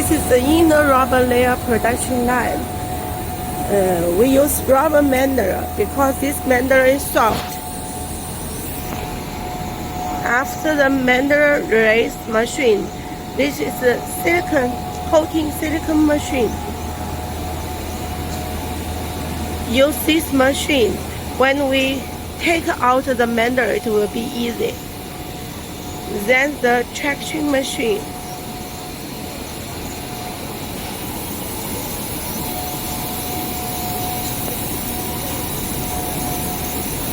This is the inner rubber layer production line. We use rubber mender because this mender is soft. After the mender raised machine, this is the silicone coating silicone machine. Use this machine. When we take out the mender, it will be easy. Then the traction machine.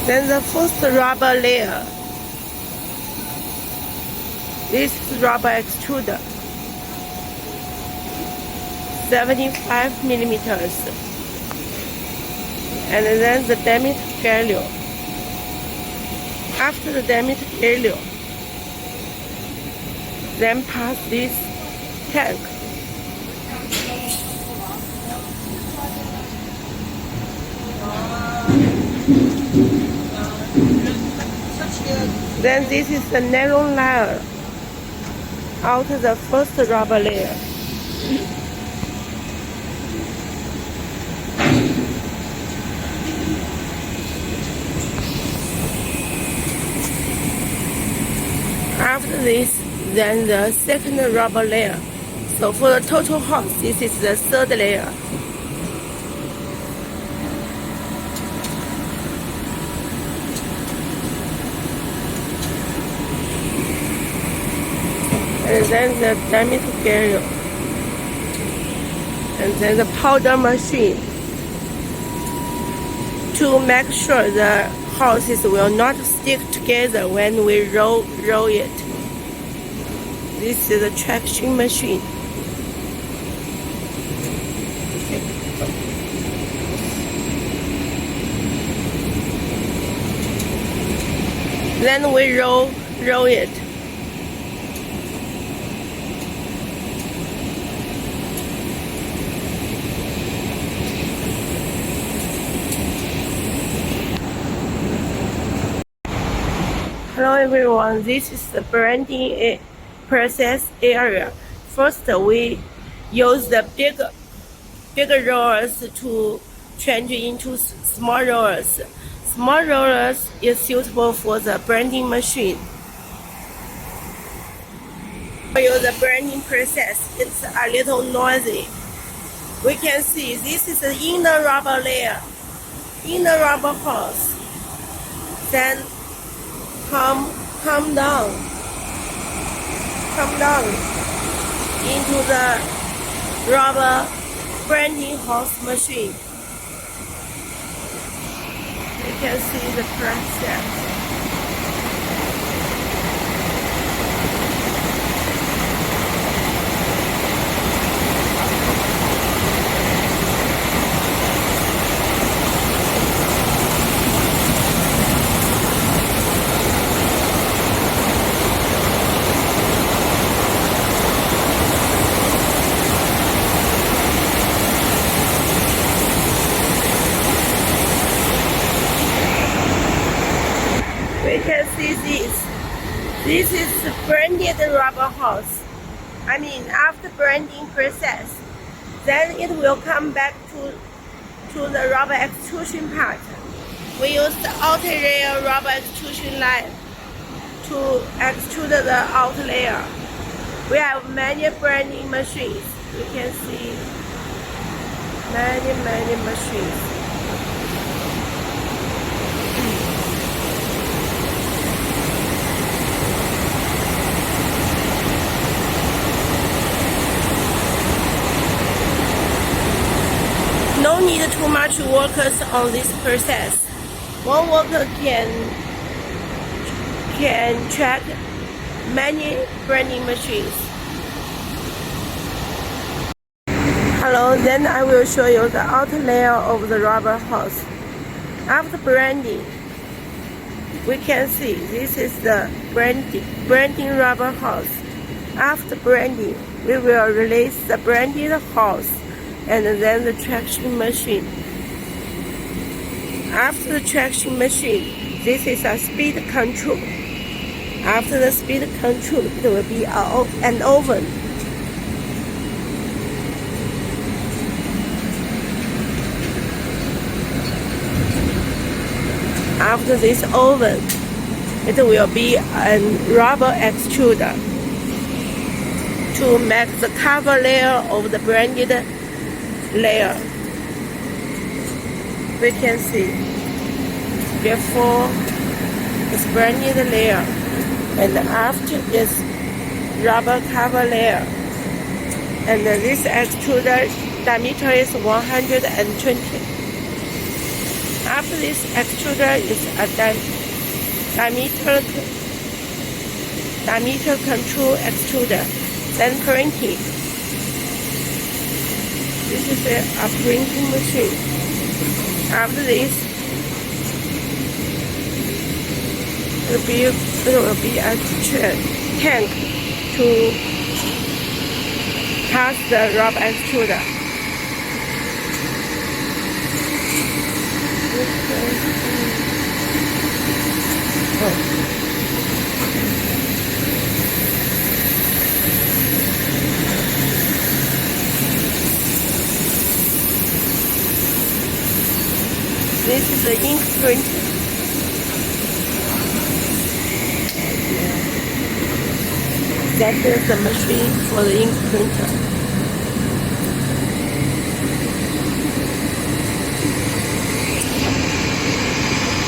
Then the first rubber layer. This is rubber extruder, 75 millimeters. And then the Dept galleon. After the Dept galleon, then pass this tank. Then this is the nylon layer out of the first rubber layer. After this, then the second rubber layer. So for the total house, this is the third layer. And then the Dept galleon, and then the powder machine to make sure the houses will not stick together when we roll it. This is the traction machine. Then we roll it. Hello everyone, this is the braiding process area. First, we use the bigger rollers to change into small rollers. Small rollers is suitable for the braiding machine. For the braiding process, it's a little noisy. We can see this is the inner rubber layer, inner rubber hose. Then come down into the rubber braiding hose machine. You can see the process. We can see this. This is the braided rubber hose. I mean, after braiding process, then it will come back to the rubber extrusion part. We use the outer layer rubber extrusion line to extrude the outer layer. We have many braiding machines. You can see many machines. No need too much workers on this process. One worker can track many braiding machines. Hello, then I will show you the outer layer of the rubber hose. After braiding, we can see this is the braiding rubber hose. After braiding, we will release the braided hose and then the traction machine. After the traction machine, this is a speed control. After the speed control, it will be an oven. After this oven, it will be a rubber extruder to make the cover layer of the braided layer. We can see before is braided layer, and after is rubber cover layer. And this extruder diameter is 120. After this extruder is a diameter control extruder, then printing. This is a printing machine. After this, it will be a tank to pass the rubber extruder. This is the ink printer. That is the machine for the ink printer.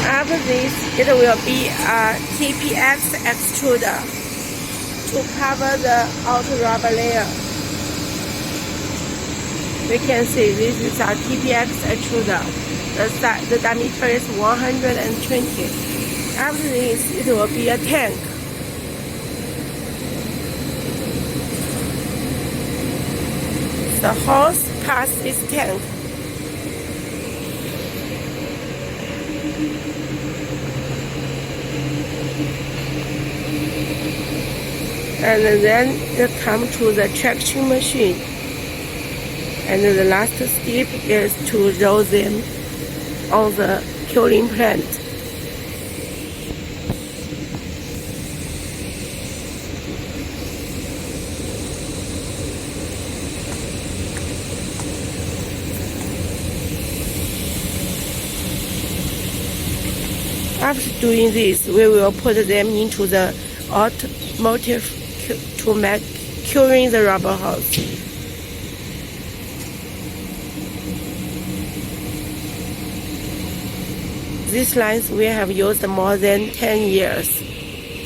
After this, it will be a TPX extruder to cover the outer rubber layer. We can see this is a TPX extruder. The diameter is 120. After this, it will be a tank. The hose past this tank. And then it comes to the traction machine. And the last step is to roll them on the curing plant. After doing this, we will put them into the automotive to make curing the rubber hose. These lines we have used more than 10 years.